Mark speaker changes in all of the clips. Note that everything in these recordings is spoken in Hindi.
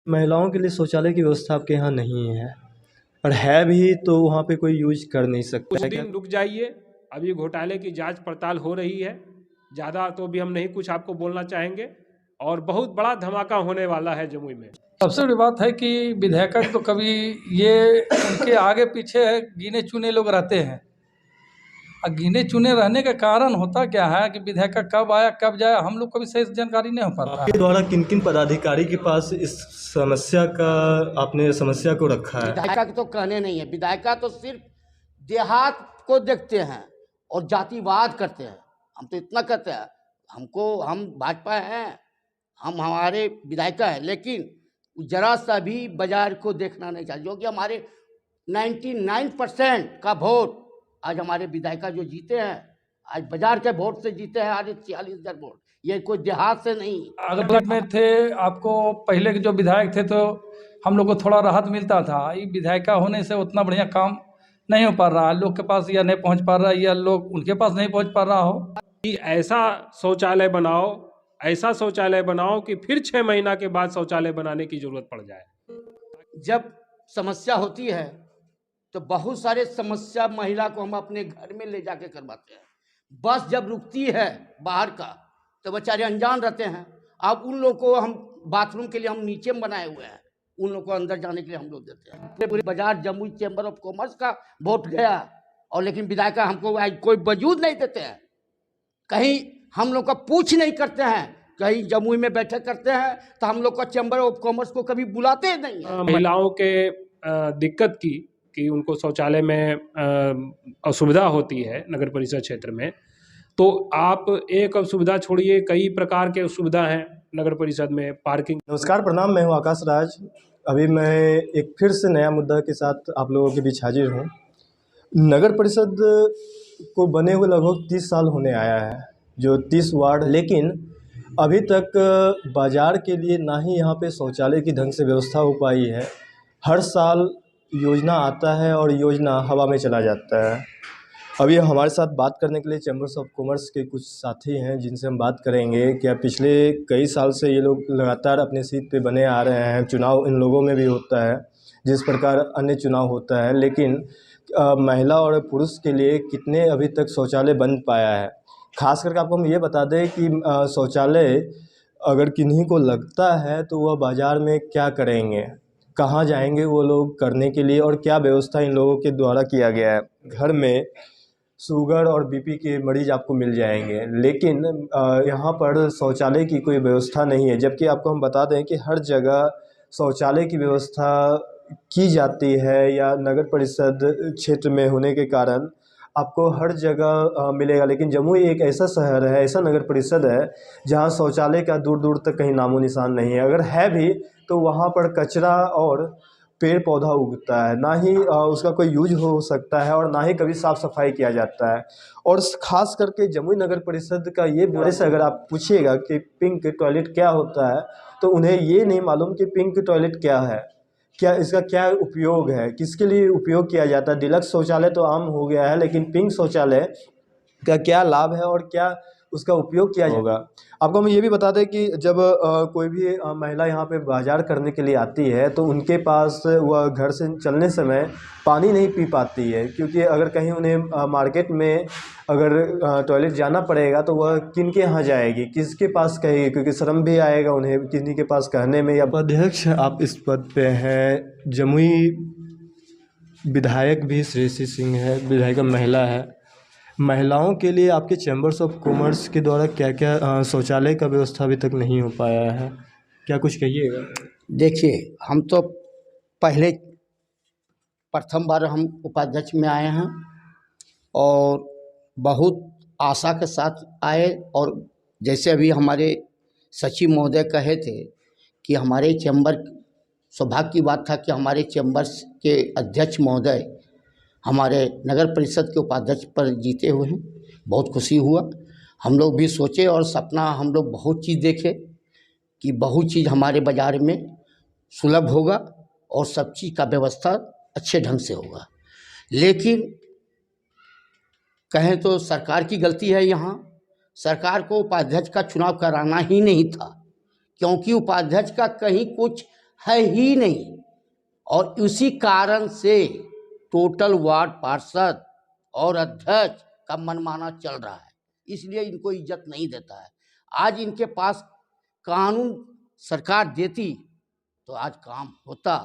Speaker 1: महिलाओं के लिए शौचालय की व्यवस्था आपके यहाँ नहीं है, और है भी तो वहाँ पे कोई यूज कर नहीं सकता
Speaker 2: कुछ
Speaker 1: है क्या?
Speaker 2: दिन रुक जाइए, अभी घोटाले की जांच पड़ताल हो रही है। ज़्यादा तो भी हम नहीं कुछ आपको बोलना चाहेंगे, और बहुत बड़ा धमाका होने वाला है जमुई में।
Speaker 3: सबसे बड़ी बात है कि विधायक तो कभी ये उनके आगे पीछे गिने चुने लोग रहते हैं, और गिने चुने रहने का कारण होता क्या है कि विधायक कब आया कब जाया हम लोग को भी सही जानकारी नहीं हो पाता है।
Speaker 1: आपके द्वारा किन किन पदाधिकारी के पास इस समस्या का आपने समस्या को रखा है?
Speaker 4: विधायिका तो कहने नहीं है, विधायिका तो सिर्फ देहात को देखते हैं और जातिवाद करते हैं। हम तो इतना कहते हैं, हम भाजपा हैं, हम हमारे विधायिका है, लेकिन जरा सा भी बाजार को देखना नहीं चाहिए, जो कि हमारे 99% का वोट आज हमारे विधायिका जो जीते हैं, आज बाजार के वोट से जीते हैं, आज 46,000 वोट, ये कोई देहात से नहीं।
Speaker 3: अगर फ्लैट में थे आपको पहले के जो विधायक थे तो हम लोग को थोड़ा राहत मिलता था, ये विधायिका होने से उतना बढ़िया काम नहीं हो पा रहा है, लोग के पास या नहीं पहुंच पा रहा है या लोग उनके पास नहीं पहुंच पा रहा हो।
Speaker 2: कि ऐसा शौचालय बनाओ, ऐसा शौचालय बनाओ कि फिर 6 महीना के बाद शौचालय बनाने की जरूरत पड़ जाए।
Speaker 4: जब समस्या होती है तो बहुत सारे समस्या महिला को हम अपने घर में ले जाके करवाते हैं। बस जब रुकती है बाहर का तो बेचारे अनजान रहते हैं। अब उन लोगों को हम बाथरूम के लिए हम नीचे में बनाए हुए हैं, उन लोगों को अंदर जाने के लिए हम लोग देते हैं। पूरे बाजार जमुई चैम्बर ऑफ कॉमर्स का वोट गया, और लेकिन विधायिका हमको आज कोई वजूद नहीं देते हैं, कहीं हम लोग का पूछ नहीं करते हैं, कहीं जमुई में बैठक करते हैं तो हम लोग का चैम्बर ऑफ कॉमर्स को कभी बुलाते नहीं है।
Speaker 2: महिलाओं के दिक्कत की कि उनको शौचालय में असुविधा होती है नगर परिषद क्षेत्र में, तो आप एक असुविधा छोड़िए, कई प्रकार के असुविधा हैं नगर परिषद में। पार्किंग।
Speaker 1: नमस्कार, प्रणाम, मैं हूँ आकाश राज। अभी मैं एक फिर से नया मुद्दा के साथ आप लोगों के बीच हाजिर हूँ। नगर परिषद को बने हुए लगभग 30 साल होने आया है, जो 30 वार्ड, लेकिन अभी तक बाज़ार के लिए ना ही यहाँ पे शौचालय की ढंग से व्यवस्था हो पाई है। हर साल योजना आता है और योजना हवा में चला जाता है। अभी हमारे साथ बात करने के लिए चैम्बर्स ऑफ कॉमर्स के कुछ साथी हैं, जिनसे हम बात करेंगे। क्या पिछले कई साल से ये लोग लगातार अपने सीट पे बने आ रहे हैं, चुनाव इन लोगों में भी होता है जिस प्रकार अन्य चुनाव होता है, लेकिन महिला और पुरुष के लिए कितने अभी तक शौचालय बन पाया है। ख़ास करके आपको हम ये बता दें कि शौचालय अगर किन्हीं को लगता है तो वह बाज़ार में क्या करेंगे, कहाँ जाएंगे वो लोग करने के लिए, और क्या व्यवस्था इन लोगों के द्वारा किया गया है। घर में शुगर और बीपी के मरीज़ आपको मिल जाएंगे, लेकिन यहाँ पर शौचालय की कोई व्यवस्था नहीं है। जबकि आपको हम बता दें कि हर जगह शौचालय की व्यवस्था की जाती है, या नगर परिषद क्षेत्र में होने के कारण आपको हर जगह मिलेगा। लेकिन जमुई एक ऐसा शहर है, ऐसा नगर परिषद है जहाँ शौचालय का दूर दूर तक कहीं नामो निशान नहीं है। अगर है भी तो वहाँ पर कचरा और पेड़ पौधा उगता है, ना ही उसका कोई यूज हो सकता है, और ना ही कभी साफ़ सफाई किया जाता है। और ख़ास करके जमुई नगर परिषद का ये बड़े से अगर आप पूछिएगा कि पिंक टॉयलेट क्या होता है, तो उन्हें ये नहीं मालूम कि पिंक टॉयलेट क्या है, क्या इसका क्या उपयोग है, किसके लिए उपयोग किया जाता है। डिलक्स शौचालय तो आम हो गया है, लेकिन पिंक शौचालय का क्या लाभ है और क्या उसका उपयोग किया होगा। आपको हम ये भी बता दें कि जब कोई भी महिला यहाँ पे बाज़ार करने के लिए आती है तो उनके पास वह घर से चलने समय पानी नहीं पी पाती है, क्योंकि अगर कहीं उन्हें मार्केट में अगर टॉयलेट जाना पड़ेगा तो वह किन के यहाँ जाएगी, किसके पास कहेगी, क्योंकि शर्म भी आएगा उन्हें किसी के पास कहने में। या अध्यक्ष आप इस पद पे हैं, जमुई विधायक भी श्रेयसी सिंह है, विधायिका महिला है। महिलाओं के लिए आपके चैम्बर्स ऑफ कॉमर्स के द्वारा क्या क्या शौचालय का व्यवस्था अभी तक नहीं हो पाया है, क्या कुछ कहिएगा?
Speaker 4: देखिए, हम तो पहले प्रथम बार हम उपाध्यक्ष में आए हैं, और बहुत आशा के साथ आए, और जैसे अभी हमारे सचिव महोदय कहे थे कि हमारे चैम्बर, सौभाग्य की बात था कि हमारे चैम्बर्स के अध्यक्ष महोदय हमारे नगर परिषद के उपाध्यक्ष पर जीते हुए हैं। बहुत खुशी हुआ। हम लोग भी सोचे और सपना हम लोग बहुत चीज़ देखे कि बहुत चीज़ हमारे बाज़ार में सुलभ होगा और सब चीज़ का व्यवस्था अच्छे ढंग से होगा। लेकिन कहें तो सरकार की गलती है। यहाँ सरकार को उपाध्यक्ष का चुनाव कराना ही नहीं था, क्योंकि उपाध्यक्ष का कहीं कुछ है ही नहीं। और उसी कारण से टोटल वार्ड पार्षद और अध्यक्ष का मनमाना चल रहा है, इसलिए इनको इज्जत नहीं देता है। आज इनके पास कानून सरकार देती तो आज काम होता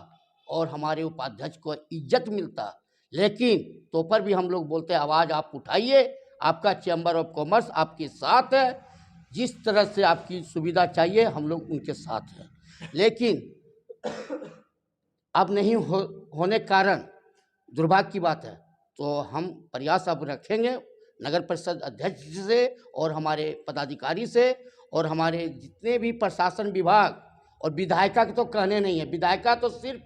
Speaker 4: और हमारे उपाध्यक्ष को इज्जत मिलता। लेकिन तो पर भी हम लोग बोलते हैं आवाज़ आप उठाइए, आपका चैम्बर ऑफ कॉमर्स आपके साथ है, जिस तरह से आपकी सुविधा चाहिए हम लोग उनके साथ हैं। लेकिन अब नहीं होने के कारण दुर्भाग्य की बात है, तो हम प्रयास अब रखेंगे नगर परिषद अध्यक्ष से और हमारे पदाधिकारी से और हमारे जितने भी प्रशासन विभाग और विधायिका के तो कहने नहीं है। विधायिका तो सिर्फ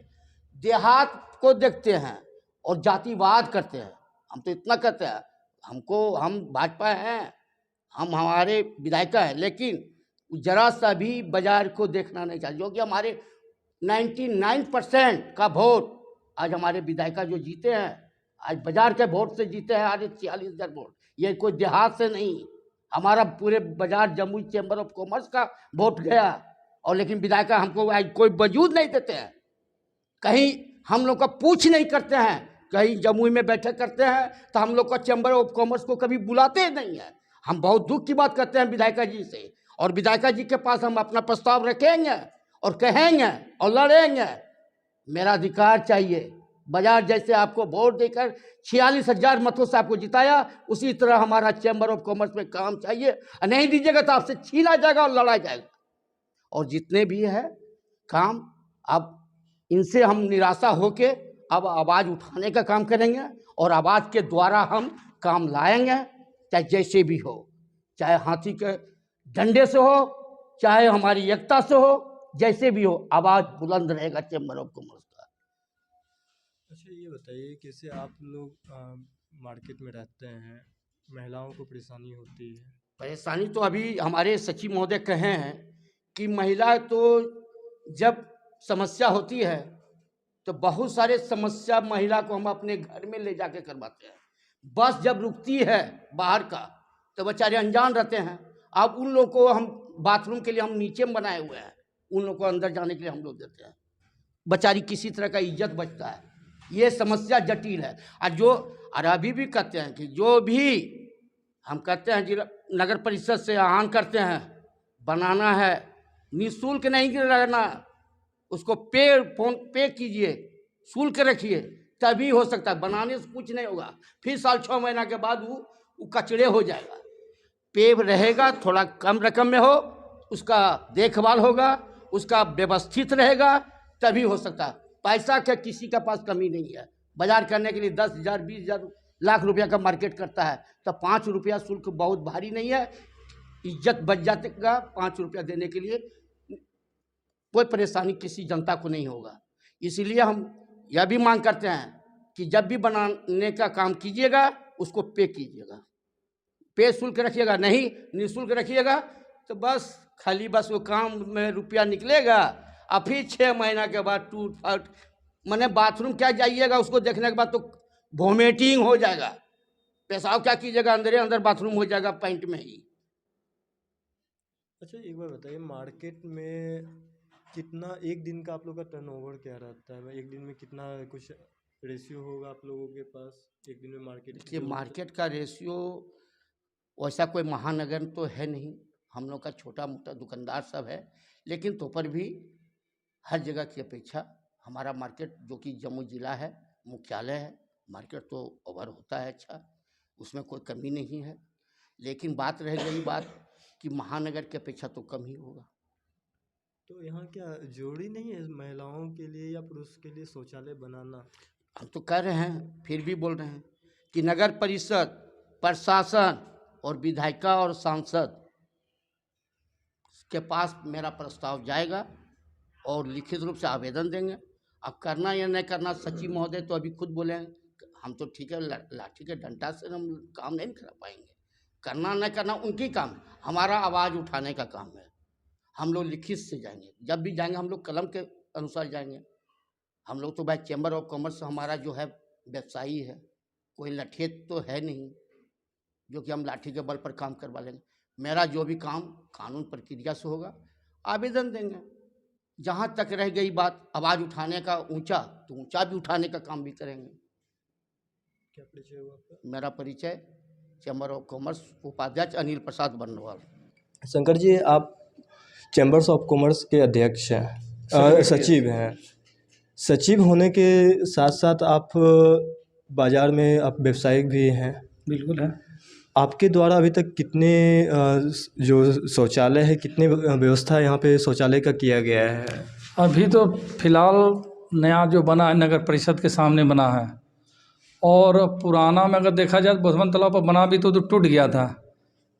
Speaker 4: देहात को देखते हैं और जातिवाद करते हैं। हम तो इतना कहते हैं, हम भाजपा हैं, हम हमारे विधायिका हैं, लेकिन जरा सा भी बाजार को देखना नहीं चाहिए। जो कि हमारे 99% का वोट आज हमारे विधायिका जो जीते हैं, आज बाजार के वोट से जीते हैं। आज 46,000 वोट, ये कोई देहात से नहीं, हमारा पूरे बाजार जमुई चैम्बर ऑफ कॉमर्स का वोट गया। और लेकिन विधायिका हमको आज कोई वजूद नहीं देते हैं, कहीं हम लोग का पूछ नहीं करते हैं, कहीं जमुई में बैठक करते हैं तो हम लोग का चैम्बर ऑफ कॉमर्स को कभी बुलाते नहीं है। हम बहुत दुख की बात करते हैं विधायिका जी से, और विधायिका जी के पास हम अपना प्रस्ताव रखेंगे और कहेंगे और लड़ेंगे। मेरा अधिकार चाहिए। बाजार जैसे आपको वोट देकर 46,000 मतों से आपको जिताया, उसी तरह हमारा चैम्बर ऑफ कॉमर्स में काम चाहिए। नहीं दीजिएगा तो आपसे छीना जाएगा और लड़ा जाएगा। और जितने भी है काम, अब इनसे हम निराशा होके अब आवाज़ उठाने का काम करेंगे और आवाज़ के द्वारा हम काम लाएंगे, चाहे जैसे भी हो, चाहे हाथी के डंडे से हो, चाहे हमारी एकता से हो, जैसे भी हो, आवाज़ बुलंद रहेगा चैम्बर ऑफ कॉमर्स का।
Speaker 1: अच्छा ये बताइए, कैसे आप लोग मार्केट में रहते हैं, महिलाओं को परेशानी होती है?
Speaker 4: परेशानी तो अभी हमारे सचिव महोदय कहे हैं कि महिला तो जब समस्या होती है तो बहुत सारे समस्या महिला को हम अपने घर में ले जाके करवाते हैं। बस जब रुकती है बाहर का तो बेचारे अनजान रहते हैं। अब उन लोगों को हम बाथरूम के लिए हम नीचे में बनाए हुए हैं, उन लोगों को अंदर जाने के लिए हम लोग देते हैं। बेचारी किसी तरह का इज्जत बचता है। ये समस्या जटिल है। और अभी भी कहते हैं कि जो भी हम कहते हैं जिला नगर परिषद से आह्वान करते हैं, बनाना है निःशुल्क नहीं रहना, उसको फोन पे कीजिए, शुल्क रखिए, तभी हो सकता है। बनाने से कुछ नहीं होगा, फिर साल 6 महीना के बाद वो कचड़े हो जाएगा। पे रहेगा, थोड़ा कम रकम में हो, उसका देखभाल होगा, उसका व्यवस्थित रहेगा, तभी हो सकता है। पैसा का किसी का पास कमी नहीं है। बाजार करने के लिए 10,000 20,000 लाख रुपया का मार्केट करता है, तो 5 रुपया शुल्क बहुत भारी नहीं है। इज्जत बच जाएगा 5 रुपया देने के लिए, कोई परेशानी किसी जनता को नहीं होगा। इसलिए हम यह भी मांग करते हैं कि जब भी बनाने का काम कीजिएगा उसको पे कीजिएगा, पे शुल्क रखिएगा, नहीं निःशुल्क रखिएगा तो बस खाली बस वो काम में रुपया निकलेगा और फिर 6 महीना के बाद टूट फट, मैंने बाथरूम क्या जाइएगा उसको देखने के बाद तो वोमिटिंग हो जाएगा, पेशाब क्या कीजिएगा, अंदर अंदर बाथरूम हो जाएगा पैंट में ही।
Speaker 1: अच्छा एक बार बताइए, मार्केट में कितना एक दिन का आप लोग का टर्नओवर क्या रहता है? एक दिन में कितना कुछ रेशियो होगा आप लोगों के पास एक दिन में मार्केट?
Speaker 4: देखिए मार्केट का रेशियो वैसा कोई महानगर तो है नहीं, हम लोग का छोटा मोटा दुकानदार सब है, लेकिन तो पर भी हर जगह की अपेक्षा हमारा मार्केट जो कि जम्मू जिला है, मुख्यालय है, मार्केट तो ओवर होता है अच्छा, उसमें कोई कमी नहीं है। लेकिन बात रह गई बात कि महानगर की अपेक्षा तो कम ही होगा।
Speaker 1: तो यहाँ क्या जोड़ी नहीं है महिलाओं के लिए या पुरुष के लिए शौचालय बनाना?
Speaker 4: हम तो कह रहे हैं, फिर भी बोल रहे हैं कि नगर परिषद, प्रशासन और विधायिका और सांसद के पास मेरा प्रस्ताव जाएगा और लिखित रूप से आवेदन देंगे। अब करना या नहीं करना, सचिव महोदय तो अभी खुद बोले हैं, हम तो ठीक है लाठी के डंडा से हम काम नहीं करा पाएंगे, करना नहीं करना उनकी काम है, हमारा आवाज़ उठाने का काम है। हम लोग लिखित से जाएंगे, जब भी जाएंगे हम लोग कलम के अनुसार जाएंगे। हम लोग तो भाई चैम्बर ऑफ कॉमर्स हमारा जो है व्यवसायी है, कोई लठेत तो है नहीं जो कि हम लाठी के बल पर काम करवा लेंगे। मेरा जो भी काम कानून प्रक्रिया से होगा, आवेदन देंगे, जहाँ तक रह गई बात आवाज़ उठाने का ऊंचा, तो ऊंचा भी उठाने का काम भी करेंगे।
Speaker 1: क्या परिचय हुआ आपका?
Speaker 4: मेरा परिचय चैम्बर ऑफ कॉमर्स उपाध्यक्ष अनिल प्रसाद बर्नवाल।
Speaker 1: शंकर जी, आप चैम्बर्स ऑफ कॉमर्स के अध्यक्ष हैं, सचिव हैं। सचिव होने के साथ साथ आप बाज़ार में आप व्यवसायिक भी हैं।
Speaker 3: बिल्कुल है।
Speaker 1: आपके द्वारा अभी तक कितने जो शौचालय है, कितने व्यवस्था यहाँ पे शौचालय का किया गया है?
Speaker 3: अभी तो फिलहाल नया जो बना है नगर परिषद के सामने बना है, और पुराना में अगर देखा जाए तो बुधवन तालाब पर बना भी तो टूट गया था,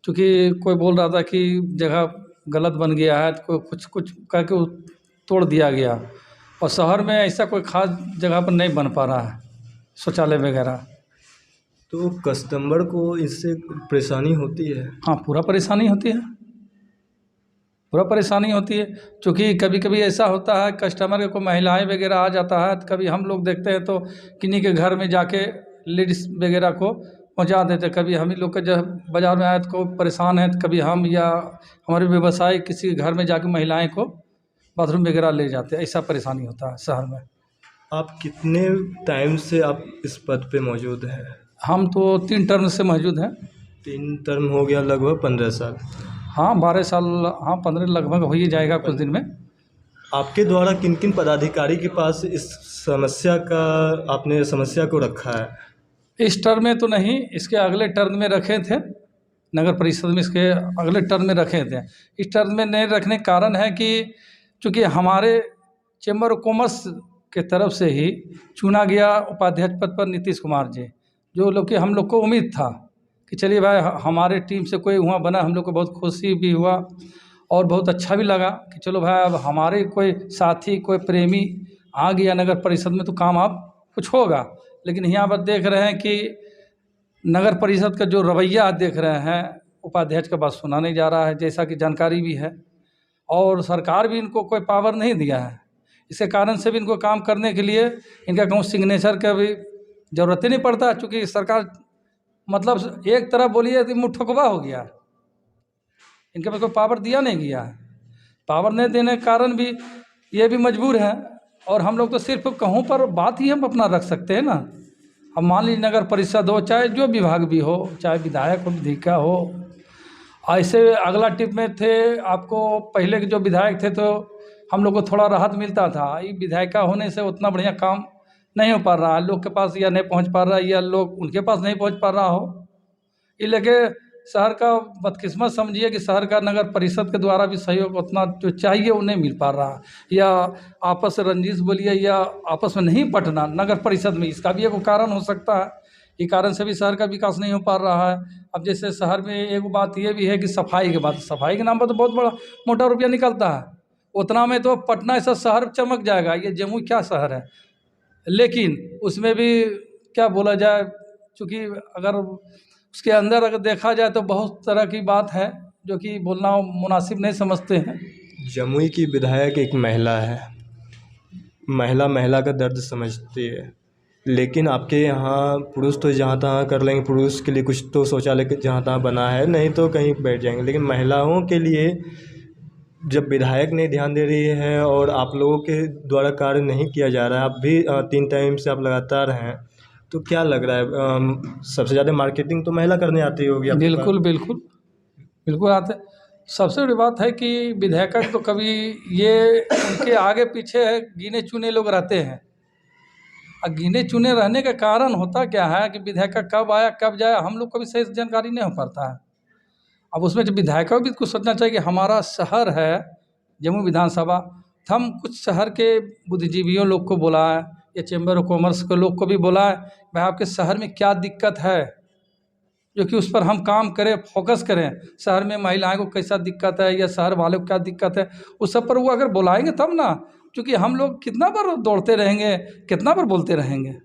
Speaker 3: क्योंकि कोई बोल रहा था कि जगह गलत बन गया है, तो कुछ कुछ करके वो तोड़ दिया गया। और शहर में ऐसा कोई ख़ास जगह पर नहीं बन पा रहा है शौचालय वगैरह।
Speaker 1: तो कस्टमर को इससे परेशानी होती है?
Speaker 3: हाँ, पूरा परेशानी होती है, पूरा परेशानी होती है। क्योंकि कभी कभी ऐसा होता है कस्टमर के कोई महिलाएं वगैरह आ जाता है, तो कभी हम लोग देखते हैं तो किन्हीं के घर में जाके लेडीज़ वगैरह को पहुंचा देते। कभी हम ही लोग के जब बाज़ार में आए तो कोई परेशान है, तो कभी हम या हमारे व्यवसाय किसी के घर में जाके महिलाएं को बाथरूम वगैरह ले जाते हैं। ऐसा परेशानी होता है शहर में।
Speaker 1: आप कितने टाइम से आप इस पद पे मौजूद हैं?
Speaker 3: हम तो 3 टर्म से मौजूद हैं।
Speaker 1: 3 टर्म हो गया, लगभग 15 साल।
Speaker 3: हाँ, 12 साल, हाँ 15 लगभग हो ही जाएगा कुछ दिन में।
Speaker 1: आपके द्वारा किन किन पदाधिकारी के पास इस समस्या का आपने समस्या को रखा है?
Speaker 3: इस टर्म में तो नहीं, इसके अगले टर्म में रखे थे नगर परिषद में, इसके अगले टर्म में रखे थे। इस टर्म में नहीं रखने का कारण है कि चूँकि हमारे चैम्बर ऑफ कॉमर्स के तरफ से ही चुना गया उपाध्यक्ष पद पर नीतीश कुमार जी, जो लोग कि हम लोग को उम्मीद था कि चलिए भाई हमारे टीम से कोई वहाँ बना, हम लोग को बहुत खुशी भी हुआ और बहुत अच्छा भी लगा कि चलो भाई अब हमारे कोई साथी कोई प्रेमी आ गया नगर परिषद में, तो काम अब कुछ होगा। लेकिन यहाँ पर देख रहे हैं कि नगर परिषद का जो रवैया देख रहे हैं, उपाध्यक्ष का बात सुना नहीं जा रहा है, जैसा कि जानकारी भी है, और सरकार भी इनको कोई पावर नहीं दिया है। इसके कारण से भी इनको काम करने के लिए इनका कहूँ सिग्नेचर का भी ज़रूरत ही नहीं पड़ता, चूँकि सरकार मतलब एक तरह बोलिए तो मुँह ठुकवा हो गया, इनके पास कोई पावर दिया नहीं गया है। पावर नहीं देने के कारण भी ये भी मजबूर हैं, और हम लोग तो सिर्फ कहूँ पर बात ही हम अपना रख सकते हैं ना। अब मान लीजिए नगर परिषद हो, चाहे जो विभाग भी हो, चाहे विधायक हो विधायिका हो, ऐसे अगला टिप में थे आपको पहले के जो विधायक थे तो हम लोग को थोड़ा राहत मिलता था। ये विधायिका होने से उतना बढ़िया काम नहीं हो पा रहा है, लोग के पास या नहीं पहुंच पा रहा है, या लोग उनके पास नहीं पहुंच पा रहा हो। ये लेके शहर का बदकिस्मत समझिए कि शहर का नगर परिषद के द्वारा भी सहयोग उतना जो चाहिए वो नहीं मिल पा रहा, या आपस में रंजिश बोलिए या आपस में नहीं पटना नगर परिषद में, इसका भी एक कारण हो सकता है। ये कारण से भी शहर का विकास नहीं हो पा रहा है। अब जैसे शहर में एक बात ये भी है कि सफाई के बाद, सफाई के नाम पर तो बहुत बड़ा मोटा रुपया निकलता है, उतना में तो पटना ऐसा शहर चमक जाएगा, ये जम्मू क्या शहर है। लेकिन उसमें भी क्या बोला जाए, चूँकि अगर उसके अंदर अगर देखा जाए तो बहुत तरह की बात है जो कि बोलना मुनासिब नहीं समझते हैं।
Speaker 1: जमुई की विधायक एक महिला है, महिला का दर्द समझती है, लेकिन आपके यहाँ पुरुष तो जहाँ तहाँ कर लेंगे, पुरुष के लिए कुछ तो शौचालय जहाँ तहाँ बना है, नहीं तो कहीं बैठ जाएंगे, लेकिन महिलाओं के लिए जब विधायक नहीं ध्यान दे रही है और आप लोगों के द्वारा कार्य नहीं किया जा रहा है, आप भी 3 टाइम से आप लगातार हैं, तो क्या लग रहा है सबसे ज़्यादा मार्केटिंग तो महिला करने आती होगी आपके पास?
Speaker 3: बिल्कुल बिल्कुल बिल्कुल आते। सबसे बड़ी बात है कि विधायक तो कभी ये उनके आगे पीछे गिने चुने लोग रहते हैं, और गिने चुने रहने का कारण होता क्या है कि विधायक कब आया कब जाया हम लोग को भी सही जानकारी नहीं हो पाता है। अब उसमें जब विधायकों भी कुछ सोचना चाहिए कि हमारा शहर है जम्मू विधानसभा, तो हम कुछ शहर के बुद्धिजीवियों लोग को बोला है या चैम्बर ऑफ कॉमर्स के लोग को भी बोला है, भाई आपके शहर में क्या दिक्कत है, जो कि उस पर हम काम करें, फोकस करें। शहर में महिलाएं को कैसा दिक्कत है या शहर वालों को क्या दिक्कत है, उस सब पर वो अगर बुलाएंगे तब ना, क्योंकि हम लोग कितना बार दौड़ते रहेंगे, कितना बार बोलते रहेंगे।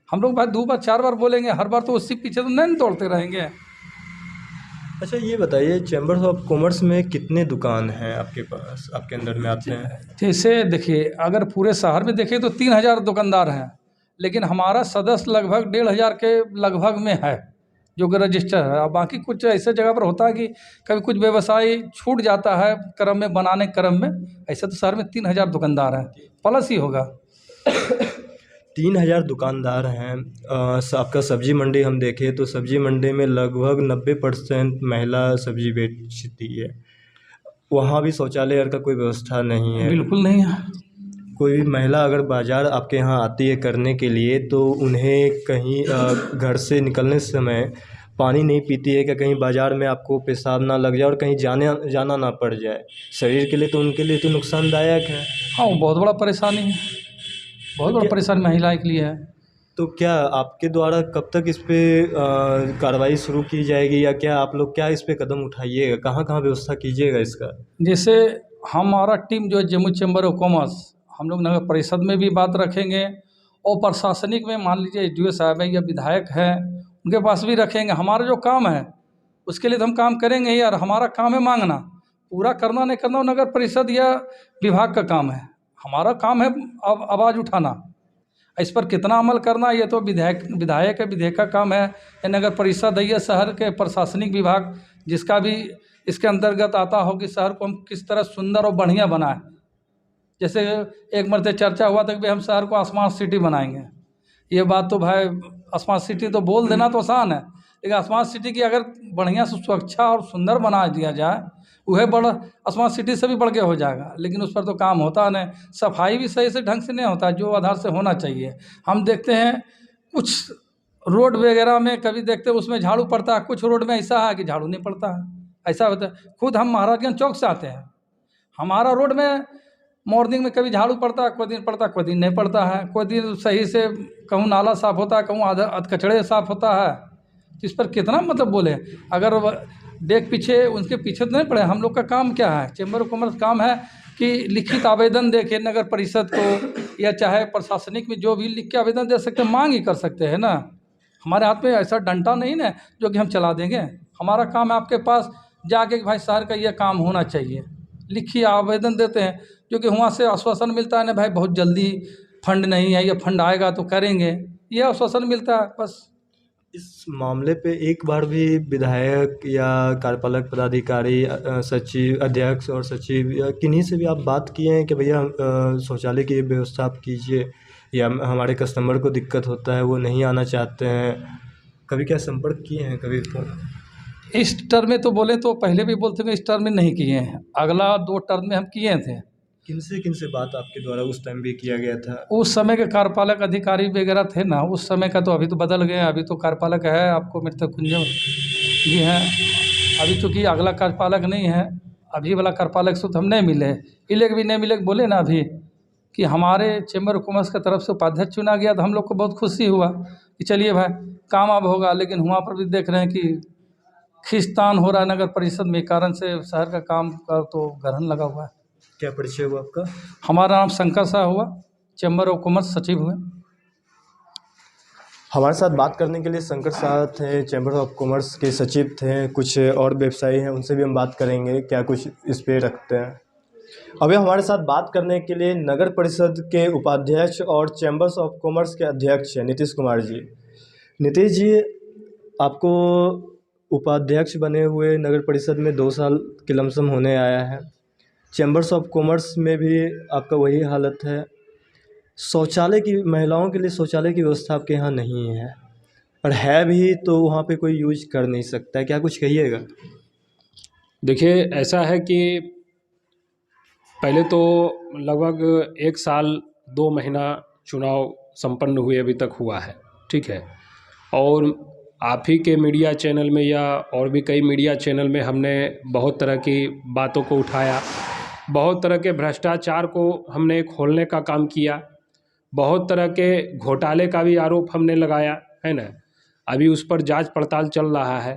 Speaker 3: हम लोग भाई 2 बार 4 बार बोलेंगे, हर बार तो उससे पीछे तो नहीं दौड़ते रहेंगे।
Speaker 1: अच्छा ये बताइए, चैम्बर्स ऑफ कॉमर्स में कितने दुकान हैं आपके पास, आपके अंदर में आते हैं?
Speaker 3: जैसे देखिए, अगर पूरे शहर में देखें तो 3000 दुकानदार हैं, लेकिन हमारा सदस्य लगभग 1500 के लगभग में है जो कि रजिस्टर है। और बाकी कुछ ऐसे जगह पर होता है कि कभी कुछ व्यवसाय छूट जाता है क्रम में, बनाने क्रम में। ऐसे तो शहर में 3000 दुकानदार हैं, प्लस ही होगा।
Speaker 1: 3000 दुकानदार हैं। आपका सब्जी मंडी हम देखें तो सब्जी मंडी में लगभग 90% महिला सब्जी बेचती है। वहाँ भी शौचालय का कोई व्यवस्था नहीं है।
Speaker 3: बिल्कुल नहीं है।
Speaker 1: कोई भी महिला अगर बाज़ार आपके यहाँ आती है करने के लिए तो उन्हें कहीं घर से निकलने समय पानी नहीं पीती है कि कहीं बाज़ार में आपको पेशाब ना लग जाए और कहीं जाना ना पड़ जाए। शरीर के लिए तो उनके लिए तो नुकसानदायक है।
Speaker 3: हाँ, वो बहुत बड़ा परेशानी है, बहुत बड़ा परेशानी महिला के लिए है।
Speaker 1: तो क्या आपके द्वारा कब तक इस पे कार्रवाई शुरू की जाएगी, या क्या आप लोग क्या इस पे कदम उठाइएगा, कहाँ कहाँ व्यवस्था कीजिएगा इसका?
Speaker 3: जैसे हमारा टीम जो है जम्मू चैम्बर ऑफ कॉमर्स, हम लोग नगर परिषद में भी बात रखेंगे और प्रशासनिक में मान लीजिए एसडीओ साहब है या विधायक है, उनके पास भी रखेंगे। हमारा जो काम है उसके लिए तो हम काम करेंगे ही यार। हमारा काम है मांगना, पूरा करना नहीं करना नगर परिषद या विभाग का काम है। हमारा काम है आवाज़ उठाना। इस पर कितना अमल करना ये तो विधायक का काम है, या नगर परिषद है या शहर के प्रशासनिक विभाग जिसका भी इसके अंतर्गत आता हो कि शहर को हम किस तरह सुंदर और बढ़िया बनाएं। जैसे एक मरते चर्चा हुआ था कि हम शहर को स्मार्ट सिटी बनाएंगे। ये बात तो भाई स्मार्ट सिटी तो बोल देना तो आसान है, लेकिन स्मार्ट सिटी की अगर बढ़िया से सुरक्षा और सुंदर बना दिया जाए वह बड़ा स्मार्ट सिटी से भी बढ़ के हो जाएगा। लेकिन उस पर तो काम होता नहीं, सफाई भी सही से ढंग से नहीं होता जो आधार से होना चाहिए। हम देखते हैं कुछ रोड वगैरह में कभी देखते हैं उसमें झाड़ू पड़ता है, कुछ रोड में ऐसा है कि झाड़ू नहीं पड़ता है, ऐसा होता है। खुद हम महाराजगंज चौक से आते हैं, हमारा रोड में मॉर्निंग में कभी झाड़ू पड़ता है, कोई दिन पड़ता है, कोई दिन नहीं पड़ता है। कोई दिन सही से कहूँ नाला साफ़ होता है, कहूँ अध कचड़े साफ़ होता है। तो इस पर कितना मतलब बोले, अगर देख पीछे उनके पीछे तो नहीं पड़े। हम लोग का काम क्या है, चैम्बर ऑफ कॉमर्स काम है कि लिखित आवेदन देके नगर परिषद को या चाहे प्रशासनिक में जो भी लिख के आवेदन दे सकते हैं, मांग ही कर सकते हैं ना। हमारे हाथ में ऐसा डंडा नहीं ना जो कि हम चला देंगे। हमारा काम है आपके पास जाके कि भाई शहर का ये काम होना चाहिए, लिखिए आवेदन देते हैं, जो कि वहाँ से आश्वासन मिलता है ना भाई बहुत जल्दी फंड नहीं है, ये फंड आएगा तो करेंगे, ये आश्वासन मिलता है बस।
Speaker 1: इस मामले पे एक बार भी विधायक या कार्यपालक पदाधिकारी, सचिव, अध्यक्ष और सचिव या किन्हीं से भी आप बात किए हैं कि भैया शौचालय की व्यवस्था आप कीजिए, या हमारे कस्टमर को दिक्कत होता है वो नहीं आना चाहते हैं, कभी क्या संपर्क किए हैं कभी?
Speaker 3: इस टर्म में तो बोले तो पहले भी बोलते हैं, इस टर्म में नहीं किए हैं, अगला 2 टर्म में हम किए थे।
Speaker 1: किनसे बात आपके द्वारा उस टाइम भी किया गया था?
Speaker 3: उस समय के कार्यपालक अधिकारी वगैरह थे ना उस समय का, तो अभी तो बदल गए। अभी तो कार्यपालक है आपको मृत्युंजय जी हैं, अभी चूँकि अगला कार्यपालक नहीं है, अभी वाला कार्यपालक से तो हम नहीं मिले, भी नहीं मिले। बोले ना अभी कि हमारे चैम्बर ऑफ कॉमर्स की तरफ से उपाध्यक्ष चुना गया, तो हम लोग को बहुत खुशी हुआ कि चलिए भाई काम अब होगा। लेकिन वहाँ पर भी देख रहे हैं कि खींचतान हो रहा है नगर परिषद में, कारण से शहर का काम का तो ग्रहण लगा हुआ है।
Speaker 1: क्या परिचय हुआ आपका?
Speaker 3: हमारा नाम शंकर शाह हुआ, चैम्बर ऑफ कॉमर्स सचिव हुए।
Speaker 1: हमारे साथ बात करने के लिए शंकर शाह थे, चैम्बर ऑफ कॉमर्स के सचिव थे। कुछ और व्यवसायी हैं, उनसे भी हम बात करेंगे क्या कुछ इस पे रखते हैं। अभी हमारे साथ बात करने के लिए नगर परिषद के उपाध्यक्ष और चैम्बर्स ऑफ कॉमर्स के अध्यक्ष हैं नीतीश कुमार जी। नीतीश जी, आपको उपाध्यक्ष बने हुए नगर परिषद में 2 साल के लमसम होने आया है। चैम्बर्स ऑफ कॉमर्स में भी आपका वही हालत है। शौचालय की, महिलाओं के लिए शौचालय की व्यवस्था आपके यहाँ नहीं है, और है भी तो वहाँ पे कोई यूज कर नहीं सकता है, क्या कुछ कहिएगा?
Speaker 2: देखिए, ऐसा है कि पहले तो लगभग 1 साल 2 महीना चुनाव संपन्न हुए अभी तक हुआ है, ठीक है। और आप ही के मीडिया चैनल में या और भी कई मीडिया चैनल में हमने बहुत तरह की बातों को उठाया, बहुत तरह के भ्रष्टाचार को हमने खोलने का काम किया, बहुत तरह के घोटाले का भी आरोप हमने लगाया है ना। अभी उस पर जांच पड़ताल चल रहा है।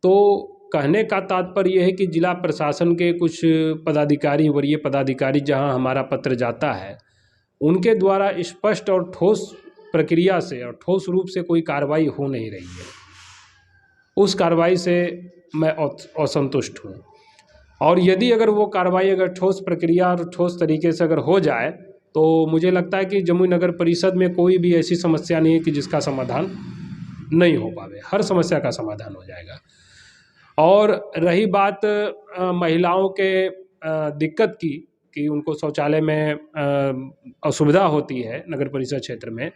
Speaker 2: तो कहने का तात्पर्य यह है कि जिला प्रशासन के कुछ पदाधिकारी, वरीय पदाधिकारी, जहां हमारा पत्र जाता है, उनके द्वारा स्पष्ट और ठोस प्रक्रिया से और ठोस रूप से कोई कार्रवाई हो नहीं रही है। उस कार्रवाई से मैं असंतुष्ट हूँ, और यदि अगर वो कार्रवाई अगर ठोस प्रक्रिया और ठोस तरीके से अगर हो जाए तो मुझे लगता है कि जमुई नगर परिषद में कोई भी ऐसी समस्या नहीं है कि जिसका समाधान नहीं हो पावे, हर समस्या का समाधान हो जाएगा। और रही बात महिलाओं के दिक्कत की कि उनको शौचालय में असुविधा होती है नगर परिषद क्षेत्र में,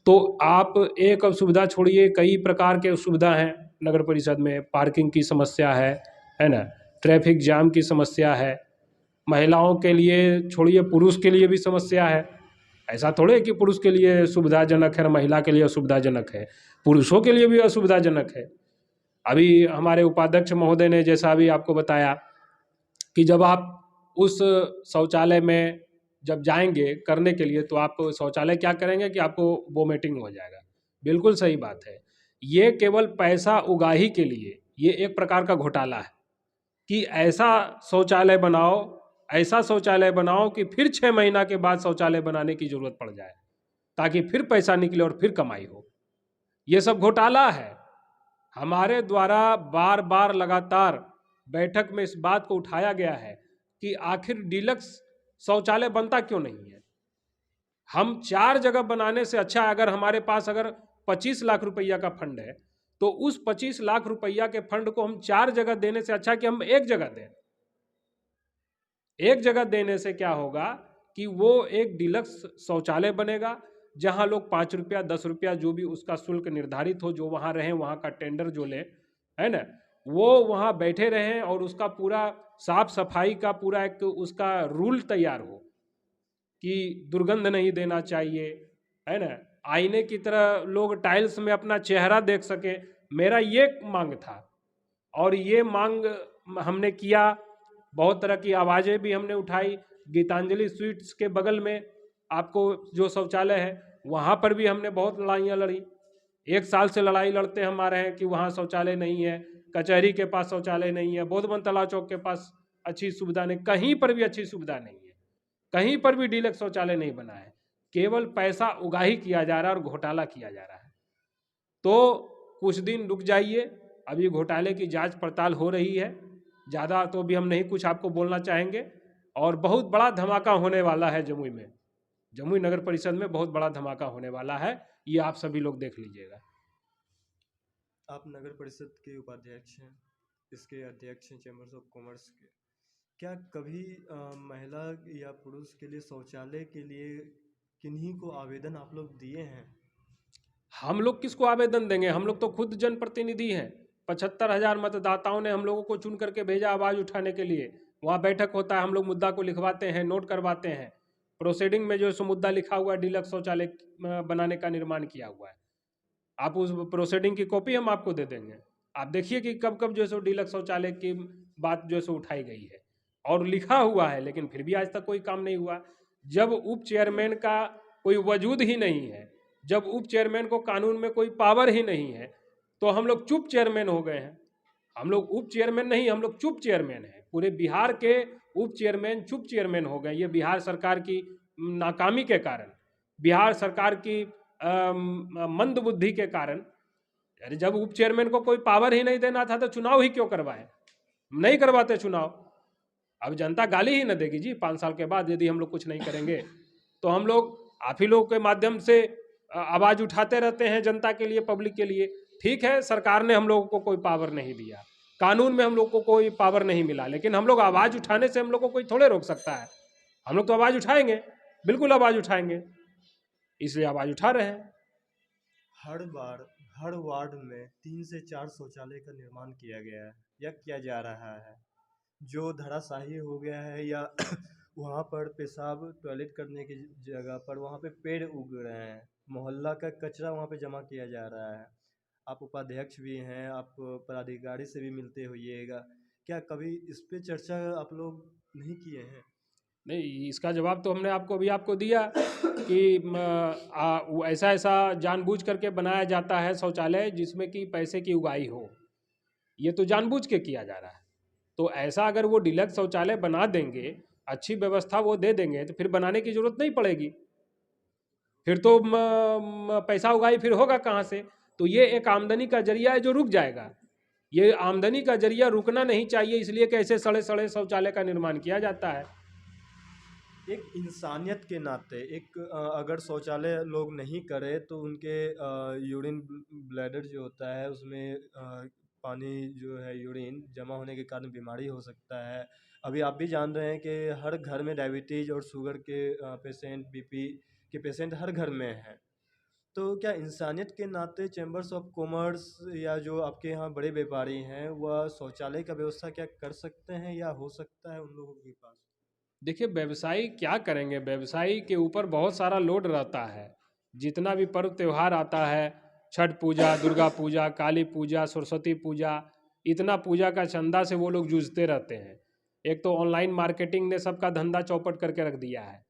Speaker 2: तो आप एक असुविधा छोड़िए, कई प्रकार के असुविधा हैं नगर परिषद में। पार्किंग की समस्या है ना, ट्रैफिक जाम की समस्या है, महिलाओं के लिए छोड़िए पुरुष के लिए भी समस्या है। ऐसा थोड़े है कि पुरुष के लिए सुविधाजनक है और महिला के लिए असुविधाजनक है, पुरुषों के लिए भी असुविधाजनक है। अभी हमारे उपाध्यक्ष महोदय ने जैसा अभी आपको बताया कि जब आप उस शौचालय में जब जाएंगे करने के लिए, तो आप शौचालय क्या करेंगे कि आपको वोमिटिंग हो जाएगा। बिल्कुल सही बात है। ये केवल पैसा उगाही के लिए ये एक प्रकार का घोटाला है कि ऐसा शौचालय बनाओ, ऐसा शौचालय बनाओ कि फिर 6 महीना के बाद शौचालय बनाने की जरूरत पड़ जाए, ताकि फिर पैसा निकले और फिर कमाई हो। ये सब घोटाला है। हमारे द्वारा बार बार लगातार बैठक में इस बात को उठाया गया है कि आखिर डीलक्स शौचालय बनता क्यों नहीं है। हम 4 जगह बनाने से अच्छा, अगर हमारे पास अगर 25 लाख रुपया का फंड है, तो उस 25 लाख रुपया के फंड को हम 4 जगह देने से अच्छा कि हम एक जगह दें। एक जगह देने से क्या होगा कि वो एक डीलक्स शौचालय बनेगा, जहां लोग 5 रुपया 10 रुपया जो भी उसका शुल्क निर्धारित हो, जो वहां रहें, वहां का टेंडर जो ले, है ना, वो वहां बैठे रहें और उसका पूरा साफ सफाई का पूरा एक उसका रूल तैयार हो कि दुर्गंध नहीं देना चाहिए, है ना, आईने की तरह लोग टाइल्स में अपना चेहरा देख सके। मेरा ये मांग था और ये मांग हमने किया। बहुत तरह की आवाज़ें भी हमने उठाई। गीतांजलि स्वीट्स के बगल में आपको जो शौचालय है, वहाँ पर भी हमने बहुत लड़ाइयाँ लड़ी। 1 साल से लड़ाई लड़ते हम आ रहे हैं कि वहाँ शौचालय नहीं है, कचहरी के पास शौचालय नहीं है, बोधवन तालाब चौक के पास अच्छी सुविधा नहीं, कहीं पर भी अच्छी सुविधा नहीं है, कहीं पर भी डीलक्स शौचालय नहीं बना है। केवल पैसा उगाही किया जा रहा है और घोटाला किया जा रहा है। तो कुछ दिन रुक जाइए, अभी घोटाले की जांच पड़ताल हो रही है। ज़्यादा तो भी हम नहीं कुछ आपको बोलना चाहेंगे। और बहुत बड़ा धमाका होने वाला है जमुई में, जमुई नगर परिषद में बहुत बड़ा धमाका होने वाला है, ये आप सभी लोग देख लीजिएगा।
Speaker 1: आप नगर परिषद के उपाध्यक्ष हैं, इसके अध्यक्ष हैं चैम्बर्स ऑफ कॉमर्स के। क्या कभी महिला या पुरुष के लिए शौचालय के लिए किन्हीं को आवेदन आप लोग दिए हैं?
Speaker 2: हम लोग किसको आवेदन देंगे, हम लोग तो खुद जनप्रतिनिधि हैं। 75,000 मतदाताओं ने हम लोगों को चुन करके भेजा आवाज़ उठाने के लिए। वहाँ बैठक होता है, हम लोग मुद्दा को लिखवाते हैं, नोट करवाते हैं। प्रोसीडिंग में जो सो मुद्दा लिखा हुआ है, डीलक्स शौचालय बनाने का निर्माण किया हुआ है, आप उस प्रोसीडिंग की कॉपी हम आपको दे देंगे। आप देखिए कि कब कब जो सो डीलक्स शौचालय की बात जो सो उठाई गई है और लिखा हुआ है, लेकिन फिर भी आज तक कोई काम नहीं हुआ। जब उप चेयरमैन का कोई वजूद ही नहीं है, जब उप चेयरमैन को कानून में कोई पावर ही नहीं है, तो हम लोग चुप चेयरमैन हो गए हैं। हम लोग उप चेयरमैन नहीं, हम लोग चुप चेयरमैन हैं। पूरे बिहार के उप चेयरमैन चुप चेयरमैन हो गए। ये बिहार सरकार की नाकामी के कारण, बिहार सरकार की मंद बुद्धि के कारण। अरे जब उप चेयरमैन को कोई पावर ही नहीं देना था तो चुनाव ही क्यों करवाए? नहीं करवाते चुनाव। अब जनता गाली ही न देगी जी 5 साल के बाद यदि हम लोग कुछ नहीं करेंगे। तो हम लोग आप ही लोग के माध्यम से आवाज़ उठाते रहते हैं जनता के लिए, पब्लिक के लिए। ठीक है, सरकार ने हम लोगों को कोई पावर नहीं दिया, कानून में हम लोग को कोई पावर नहीं मिला, लेकिन हम लोग आवाज़ उठाने से हम लोग को कोई थोड़े रोक सकता है। हम लोग तो आवाज़ उठाएंगे, बिल्कुल आवाज़ उठाएंगे, इसलिए आवाज़ उठा रहे हैं।
Speaker 1: हर वार्ड में 3 से 4 शौचालय का निर्माण किया गया है या किया जा रहा है, जो धराशायी हो गया है, या वहाँ पर पेशाब टॉयलेट करने की जगह पर वहाँ पे पेड़ उग रहे हैं, मोहल्ला का कचरा वहाँ पे जमा किया जा रहा है। आप उपाध्यक्ष भी हैं, आप पदाधिकारी से भी मिलते होइएगा, क्या कभी इस पे चर्चा आप लोग नहीं किए हैं?
Speaker 2: नहीं, इसका जवाब तो हमने आपको दिया कि ऐसा ऐसा जानबूझ करके बनाया जाता है शौचालय जिसमें कि पैसे की उगाही हो। ये तो जानबूझ के किया जा रहा है। तो ऐसा अगर वो डीलक्स शौचालय बना देंगे, अच्छी व्यवस्था वो दे देंगे, तो फिर बनाने की जरूरत नहीं पड़ेगी। फिर तो पैसा उगाही फिर होगा कहाँ से? तो ये एक आमदनी का जरिया है जो रुक जाएगा। ये आमदनी का जरिया रुकना नहीं चाहिए, इसलिए कि ऐसे सड़े सड़े शौचालय का निर्माण किया जाता है।
Speaker 1: एक इंसानियत के नाते अगर शौचालय लोग नहीं करें तो उनके यूरिन ब्लैडर जो होता है उसमें पानी जो है यूरिन जमा होने के कारण बीमारी हो सकता है। अभी आप भी जान रहे हैं कि हर घर में डायबिटीज़ और शुगर के पेशेंट, बीपी के पेशेंट हर घर में हैं। तो क्या इंसानियत के नाते चैम्बर्स ऑफ कॉमर्स या जो आपके यहाँ बड़े व्यापारी हैं वह शौचालय का व्यवस्था क्या कर सकते हैं या हो सकता है उन लोगों के पास?
Speaker 2: देखिए, व्यवसायी क्या करेंगे, व्यवसायी के ऊपर बहुत सारा लोड रहता है। जितना भी पर्व त्यौहार आता है, छठ पूजा, दुर्गा पूजा, काली पूजा, सरस्वती पूजा, इतना पूजा का चंदा से वो लोग जूझते रहते हैं। एक तो ऑनलाइन मार्केटिंग ने सबका धंधा चौपट करके रख दिया है,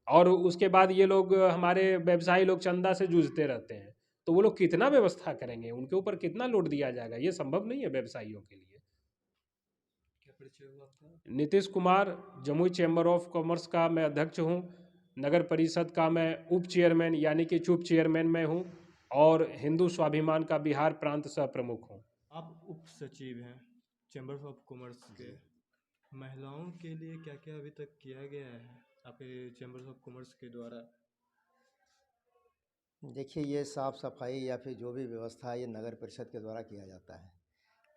Speaker 2: और उसके बाद ये लोग हमारे व्यवसायी लोग चंदा से जूझते रहते हैं। तो वो लोग कितना व्यवस्था करेंगे, उनके ऊपर कितना लोड दिया जाएगा, ये संभव नहीं है व्यवसायियों के लिए।
Speaker 1: क्या परिचय हुआ आपका?
Speaker 2: Nitish Kumar, Jamui chamber of commerce का मैं अध्यक्ष हूँ। नगर परिषद का मैं उप चेयरमैन यानी कि चुप चेयरमैन मैं हूँ, और हिंदू स्वाभिमान का बिहार प्रांत सह प्रमुख हूँ।
Speaker 1: आप उप सचिव हैं चैम्बर्स ऑफ कॉमर्स के। महिलाओं के लिए क्या क्या अभी तक किया गया है आपके चैम्बर्स ऑफ कॉमर्स के द्वारा?
Speaker 5: देखिए, ये साफ़ सफाई या फिर जो भी व्यवस्था है ये नगर परिषद के द्वारा किया जाता है,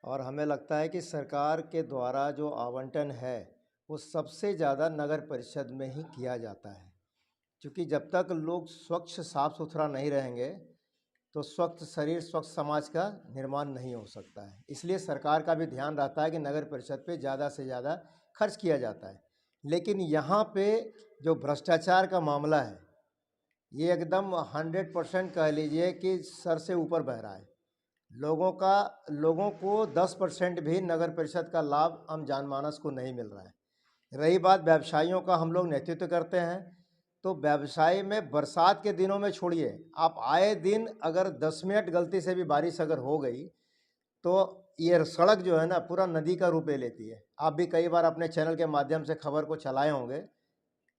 Speaker 5: और हमें लगता है कि सरकार के द्वारा जो आवंटन है वो सबसे ज़्यादा नगर परिषद में ही किया जाता है। क्योंकि जब तक लोग स्वच्छ साफ़ सुथरा नहीं रहेंगे तो स्वच्छ शरीर स्वच्छ समाज का निर्माण नहीं हो सकता है। इसलिए सरकार का भी ध्यान रहता है कि नगर परिषद पे ज़्यादा से ज़्यादा खर्च किया जाता है। लेकिन यहाँ पे जो भ्रष्टाचार का मामला है ये एकदम 100% कह लीजिए कि सर से ऊपर बह रहा है। लोगों को 10% भी नगर परिषद का लाभ आम जनमानस को नहीं मिल रहा है। रही बात व्यवसायियों का, हम लोग नेतृत्व करते हैं, तो व्यवसाय में बरसात के दिनों में छोड़िए, आप आए दिन अगर 10 मिनट गलती से भी बारिश अगर हो गई तो ये सड़क जो है ना पूरा नदी का रूप ले लेती है। आप भी कई बार अपने चैनल के माध्यम से खबर को चलाए होंगे।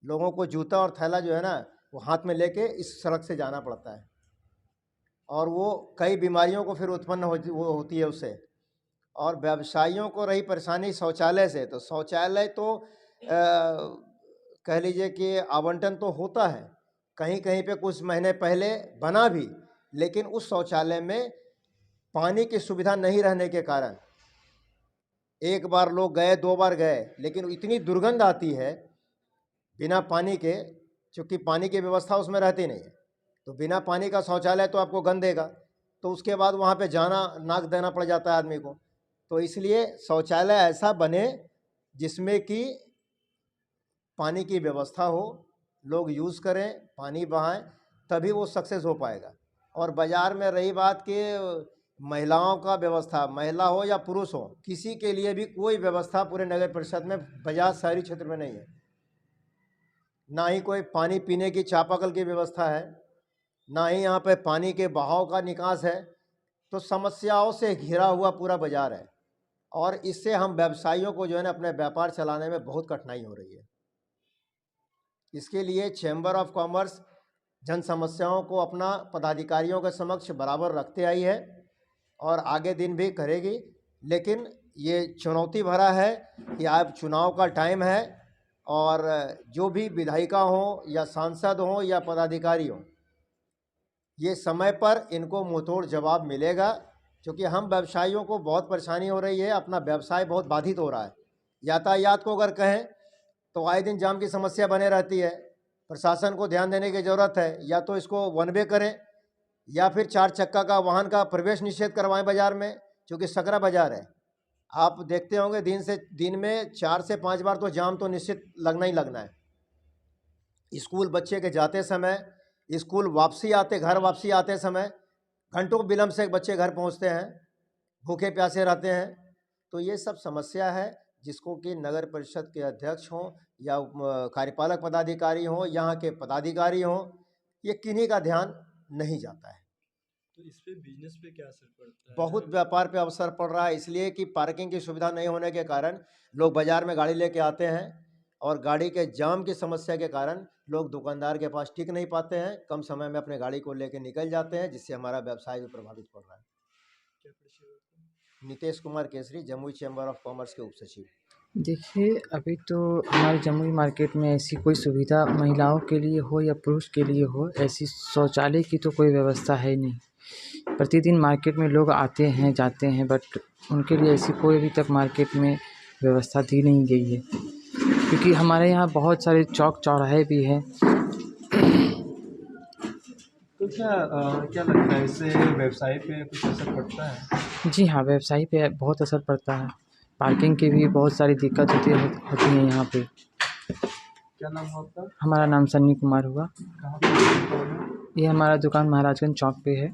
Speaker 5: लोगों को जूता और थैला जो है ना वो हाथ में लेके इस सड़क से जाना पड़ता है, और वो कई बीमारियों को फिर उत्पन्न होती है उससे। और व्यवसायियों को रही परेशानी शौचालय से, तो शौचालय तो कह लीजिए कि आवंटन तो होता है, कहीं कहीं पे कुछ महीने पहले बना भी, लेकिन उस शौचालय में पानी की सुविधा नहीं रहने के कारण एक बार लोग गए, 2 बार गए, लेकिन इतनी दुर्गंध आती है बिना पानी के, चूँकि पानी की व्यवस्था उसमें रहती नहीं है, तो बिना पानी का शौचालय तो आपको गंध देगा, तो उसके बाद वहाँ पे जाना, नाक देना पड़ जाता है आदमी को। तो इसलिए शौचालय ऐसा बने जिसमें कि पानी की व्यवस्था हो, लोग यूज़ करें, पानी बहाएं, तभी वो सक्सेस हो पाएगा। और बाज़ार में रही बात कि महिलाओं का व्यवस्था, महिला हो या पुरुष हो, किसी के लिए भी कोई व्यवस्था पूरे नगर परिषद में बाज़ार शहरी क्षेत्र में नहीं है। ना ही कोई पानी पीने की चापाकल की व्यवस्था है, ना ही यहाँ पे पानी के बहाव का निकास है। तो समस्याओं से घिरा हुआ पूरा बाज़ार है, और इससे हम व्यवसायियों को जो है ना अपने व्यापार चलाने में बहुत कठिनाई हो रही है। इसके लिए चैम्बर ऑफ कॉमर्स जन समस्याओं को अपना पदाधिकारियों के समक्ष बराबर रखते आई है, और आगे दिन भी करेगी। लेकिन ये चुनौती भरा है कि अब चुनाव का टाइम है, और जो भी विधायिका हों या सांसद हों या पदाधिकारी हों, ये समय पर इनको मुंहतोड़ जवाब मिलेगा। क्योंकि हम व्यवसायियों को बहुत परेशानी हो रही है, अपना व्यवसाय बहुत बाधित हो रहा है। यातायात को अगर कहें तो आए दिन जाम की समस्या बने रहती है। प्रशासन को ध्यान देने की ज़रूरत है, या तो इसको वन वे करें या फिर 4 चक्का का वाहन का प्रवेश निषेध करवाएं बाज़ार में, क्योंकि सकरा बाज़ार है। आप देखते होंगे दिन में 4 से 5 बार तो जाम तो निश्चित लगना ही लगना है। स्कूल बच्चे के जाते समय, स्कूल घर वापसी आते समय घंटों विलम्ब से बच्चे घर पहुंचते हैं, भूखे प्यासे रहते हैं। तो ये सब समस्या है जिसको कि नगर परिषद के अध्यक्ष हों या कार्यपालक पदाधिकारी हों, यहाँ के पदाधिकारी हों, ये किन्हीं का ध्यान नहीं जाता है।
Speaker 1: तो इस पे बिजनेस पे क्या असर पड़ता है?
Speaker 5: बहुत व्यापार पे अवसर पड़ रहा है, इसलिए कि पार्किंग की सुविधा नहीं होने के कारण लोग बाज़ार में गाड़ी लेके आते हैं, और गाड़ी के जाम की समस्या के कारण लोग दुकानदार के पास टिक नहीं पाते हैं, कम समय में अपने गाड़ी को लेके निकल जाते हैं, जिससे हमारा व्यवसाय भी प्रभावित पड़ रहा है।
Speaker 1: क्या परिचय हुआ आपका?
Speaker 5: Nitish Kumar Kesari, Jamui chamber of commerce के उप सचिव।
Speaker 6: देखिए, अभी तो हमारे जमुई मार्केट में ऐसी कोई सुविधा महिलाओं के लिए हो या पुरुष के लिए हो, ऐसी शौचालय की तो कोई व्यवस्था है नहीं। प्रतिदिन मार्केट में लोग आते हैं जाते हैं, बट उनके लिए ऐसी कोई अभी तक मार्केट में व्यवस्था दी नहीं गई है, क्योंकि हमारे यहाँ बहुत सारे चौक चौराहे भी हैं।
Speaker 1: तो क्या लगता है, इससे व्यवसाय पे कुछ असर पड़ता है?
Speaker 6: जी हाँ, व्यवसाय पे बहुत असर पड़ता है। पार्किंग की भी बहुत सारी दिक्कत होती है यहाँ पे।
Speaker 1: क्या नाम हुआ आपका?
Speaker 6: हमारा नाम सन्नी कुमार हुआ।
Speaker 1: कहाँ पे दुकान है?
Speaker 6: ये हमारा दुकान महाराजगंज चौक पे है।